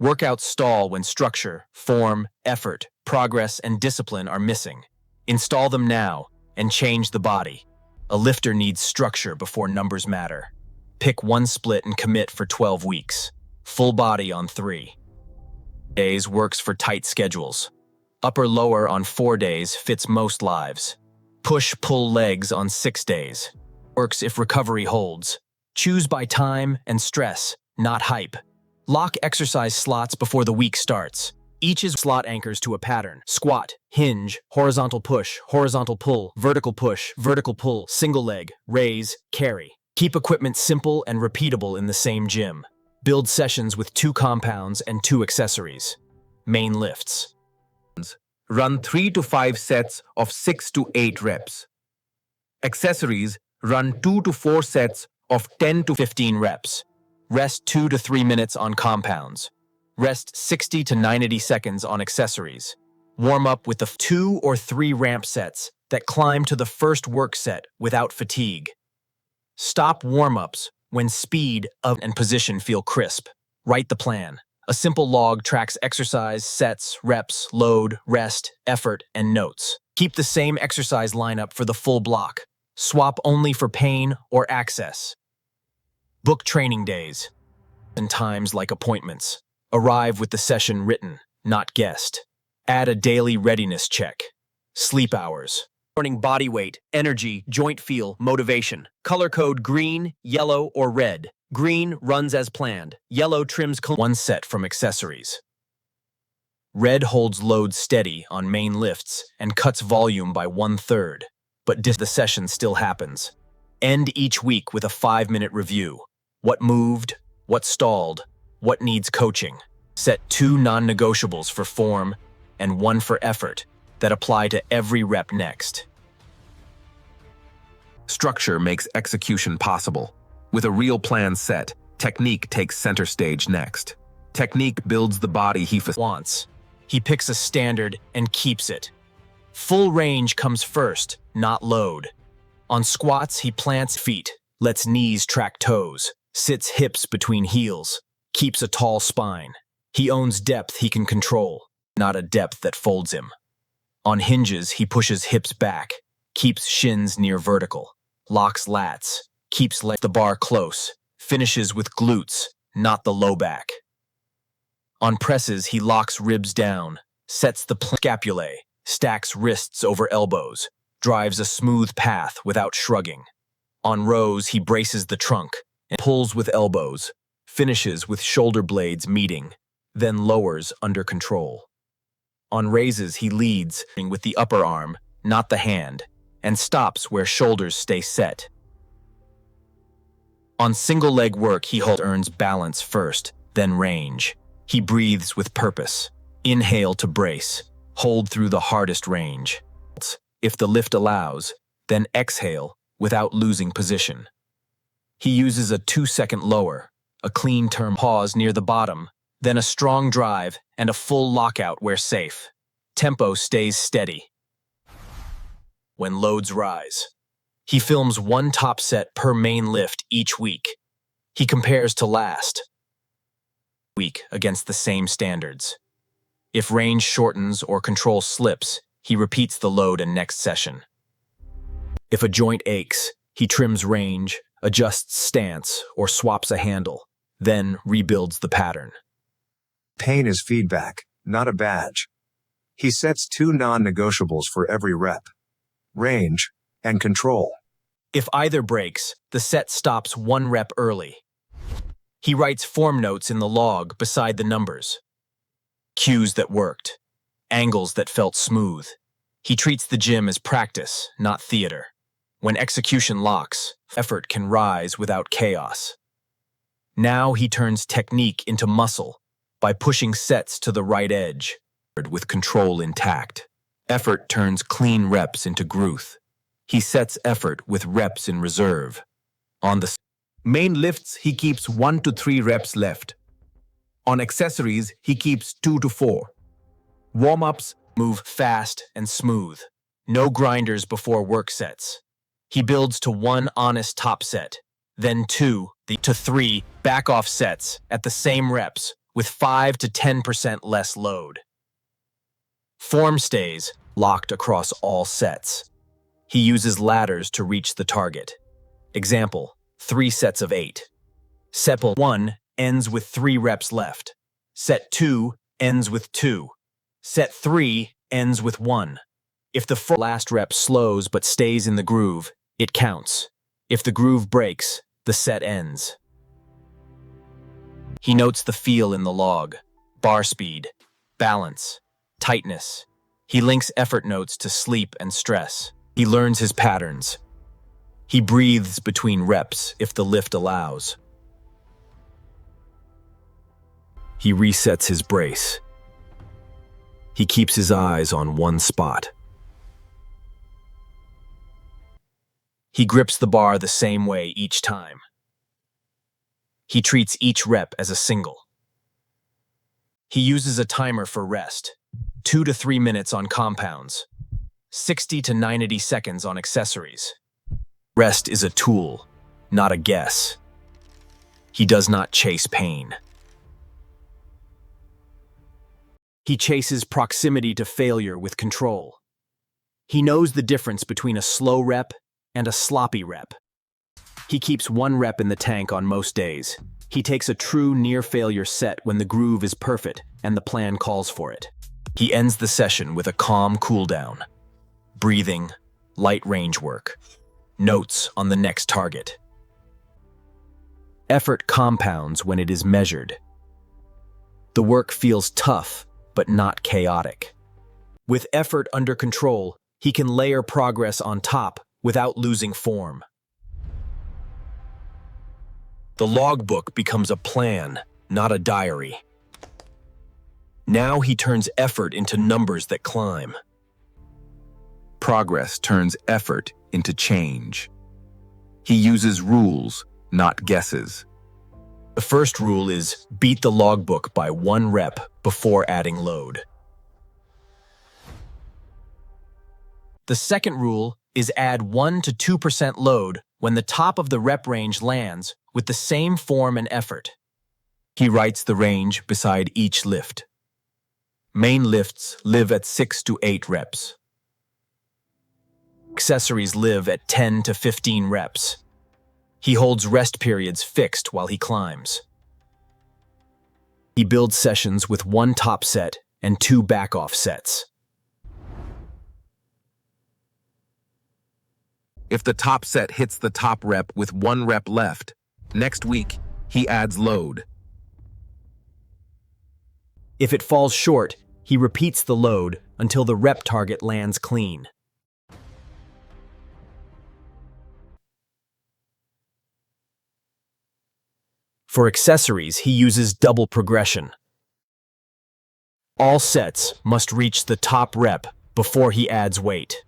Workouts stall when structure, form, effort, progress, and discipline are missing. Install them now and change the body. A lifter needs structure before numbers matter. Pick one split and commit for 12 weeks. Full body on 3 days works for tight schedules. Upper-lower on 4 days fits most lives. Push-pull legs on 6 days. Works if recovery holds. Choose by time and stress, not hype. Lock exercise slots before the week starts. Each is slot anchors to a pattern. Squat, hinge, horizontal push, horizontal pull, vertical push, vertical pull, single leg, raise, carry. Keep equipment simple and repeatable in the same gym. Build sessions with 2 compounds and 2 accessories. Main lifts. Run 3 to 5 sets of 6 to 8 reps. Accessories, run 2 to 4 sets of 10 to 15 reps. Rest 2 to 3 minutes on compounds. Rest 60 to 90 seconds on accessories. Warm up with the 2 or 3 ramp sets that climb to the first work set without fatigue. Stop warm-ups when speed and position feel crisp. Write the plan. A simple log tracks exercise, sets, reps, load, rest, effort, and notes. Keep the same exercise lineup for the full block. Swap only for pain or access. Book training days and times like appointments. Arrive with the session written, not guessed. Add a daily readiness check. Sleep hours. Morning body weight, energy, joint feel, motivation. Color code green, yellow, or red. Green runs as planned. Yellow trims one set from accessories. Red holds load steady on main lifts and cuts volume by 1/3, but the session still happens. End each week with a 5-minute review. What moved, what stalled, what needs coaching. Set 2 non-negotiables for form and 1 for effort that apply to every rep next. Structure makes execution possible. With a real plan set, technique takes center stage next. Technique builds the body he wants. He picks a standard and keeps it. Full range comes first, not load. On squats, he plants feet, lets knees track toes, sits hips between heels, keeps a tall spine. He owns depth he can control, not a depth that folds him. On hinges, he pushes hips back, keeps shins near vertical, locks lats, keeps the bar close, finishes with glutes, not the low back. On presses, he locks ribs down, sets the scapulae, stacks wrists over elbows, drives a smooth path without shrugging. On rows, he braces the trunk and pulls with elbows, finishes with shoulder blades meeting, then lowers under control. On raises, he leads with the upper arm, not the hand, and stops where shoulders stay set. On single leg work, he earns balance first, then range. He breathes with purpose. Inhale to brace, hold through the hardest range. If the lift allows, then exhale without losing position. He uses a 2-second lower, a clean term pause near the bottom, then a strong drive and a full lockout where safe. Tempo stays steady. When loads rise, he films 1 top set per main lift each week. He compares to last week against the same standards. If range shortens or control slips, he repeats the load and next session. If a joint aches, he trims range, adjusts stance, or swaps a handle, then rebuilds the pattern. Pain is feedback, not a badge. He sets 2 non-negotiables for every rep: range and control. If either breaks, the set stops 1 rep early. He writes form notes in the log beside the numbers. Cues that worked, angles that felt smooth. He treats the gym as practice, not theater. When execution locks, effort can rise without chaos. Now he turns technique into muscle by pushing sets to the right edge, with control intact. Effort turns clean reps into growth. He sets effort with reps in reserve. On the main lifts, he keeps 1 to 3 reps left. On accessories, he keeps 2 to 4. Warm-ups move fast and smooth. No grinders before work sets. He builds to 1 honest top set, then 2 to 3 back-off sets at the same reps with 5 to 10% less load. Form stays locked across all sets. He uses ladders to reach the target. Example, 3 sets of 8. Set 1 ends with 3 reps left. Set 2 ends with 2. Set 3 ends with 1. If the last rep slows but stays in the groove, it counts. If the groove breaks, the set ends. He notes the feel in the log, bar speed, balance, tightness. He links effort notes to sleep and stress. He learns his patterns. He breathes between reps if the lift allows. He resets his brace. He keeps his eyes on one spot. He grips the bar the same way each time. He treats each rep as a single. He uses a timer for rest, 2 to 3 minutes on compounds, 60 to 90 seconds on accessories. Rest is a tool, not a guess. He does not chase pain. He chases proximity to failure with control. He knows the difference between a slow rep and a sloppy rep. He keeps 1 rep in the tank on most days. He takes a true near-failure set when the groove is perfect and the plan calls for it. He ends the session with a calm cool-down. Breathing, light range work. Notes on the next target. Effort compounds when it is measured. The work feels tough, but not chaotic. With effort under control, he can layer progress on top without losing form. The logbook becomes a plan, not a diary. Now he turns effort into numbers that climb. Progress turns effort into change. He uses rules, not guesses. The first rule is beat the logbook by 1 rep before adding load. The second rule is add 1 to 2% load when the top of the rep range lands with the same form and effort. He writes the range beside each lift. Main lifts live at 6 to 8 reps. Accessories live at 10 to 15 reps. He holds rest periods fixed while he climbs. He builds sessions with 1 top set and 2 back-off sets. If the top set hits the top rep with 1 rep left, next week, he adds load. If it falls short, he repeats the load until the rep target lands clean. For accessories, he uses double progression. All sets must reach the top rep before he adds weight.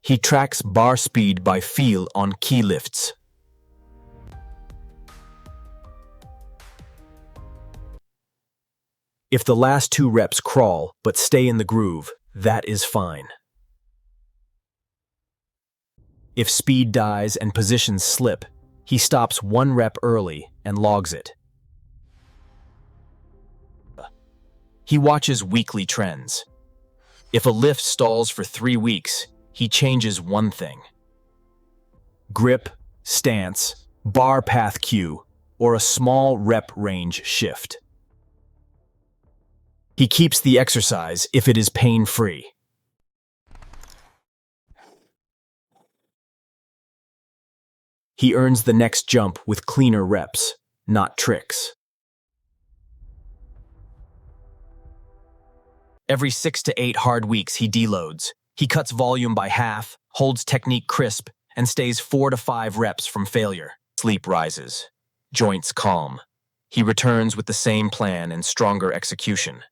He tracks bar speed by feel on key lifts. If the last 2 reps crawl but stay in the groove, that is fine. If speed dies and positions slip, he stops 1 rep early and logs it. He watches weekly trends. If a lift stalls for 3 weeks, he changes one thing: grip, stance, bar path cue, or a small rep range shift. He keeps the exercise if it is pain-free. He earns the next jump with cleaner reps, not tricks. Every 6 to 8 hard weeks, he deloads. He cuts volume by half, holds technique crisp, and stays 4 to 5 reps from failure. Sleep rises. Joints calm. He returns with the same plan and stronger execution.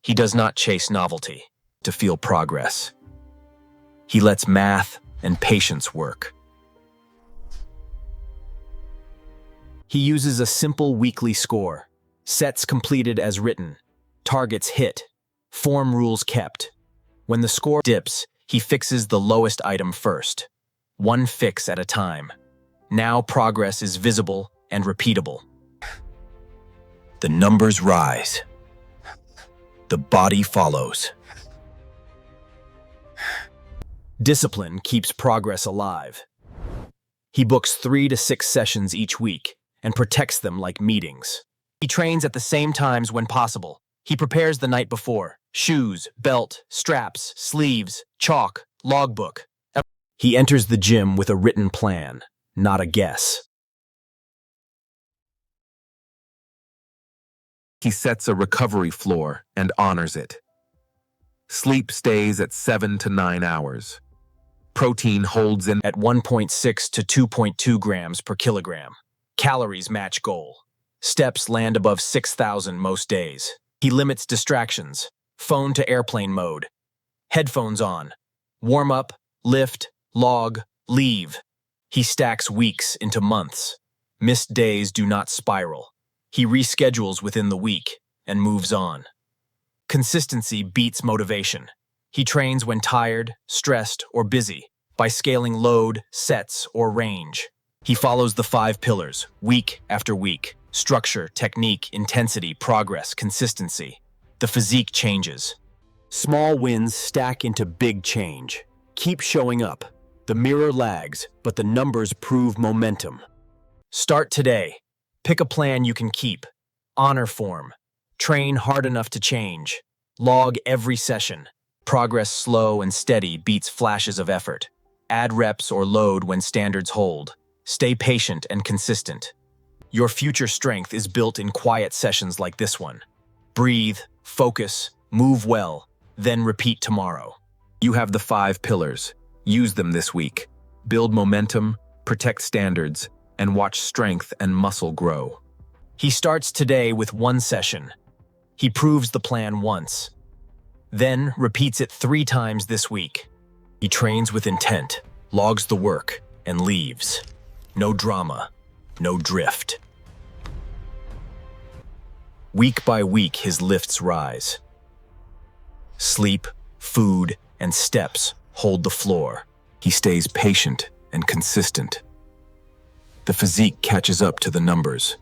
He does not chase novelty to feel progress. He lets math and patience work. He uses a simple weekly score: sets completed as written, targets hit, form rules kept. When the score dips, he fixes the lowest item first, 1 fix at a time. Now progress is visible and repeatable. The numbers rise. The body follows. Discipline keeps progress alive. He books 3 to 6 sessions each week and protects them like meetings. He trains at the same times when possible. He prepares the night before: shoes, belt, straps, sleeves, chalk, logbook. He enters the gym with a written plan, not a guess. He sets a recovery floor and honors it. Sleep stays at 7 to 9 hours. Protein holds in At 1.6 to 2.2 grams per kilogram. Calories match goal. Steps land above 6,000 most days. He limits distractions. Phone to airplane mode. Headphones on. Warm up, lift, log, leave. He stacks weeks into months. Missed days do not spiral. He reschedules within the week and moves on. Consistency beats motivation. He trains when tired, stressed, or busy by scaling load, sets, or range. He follows the 5 pillars, week after week: structure, technique, intensity, progress, consistency. The physique changes. Small wins stack into big change. Keep showing up. The mirror lags, but the numbers prove momentum. Start today. Pick a plan you can keep. Honor form. Train hard enough to change. Log every session. Progress slow and steady beats flashes of effort. Add reps or load when standards hold. Stay patient and consistent. Your future strength is built in quiet sessions like this one. Breathe, focus, move well, then repeat tomorrow. You have the 5 pillars. Use them this week. Build momentum, protect standards, and watch strength and muscle grow. He starts today with 1 session. He proves the plan once. Then repeats it 3 times this week. He trains with intent, logs the work, and leaves. No drama, no drift. Week by week, his lifts rise. Sleep, food, and steps hold the floor. He stays patient and consistent. The physique catches up to the numbers.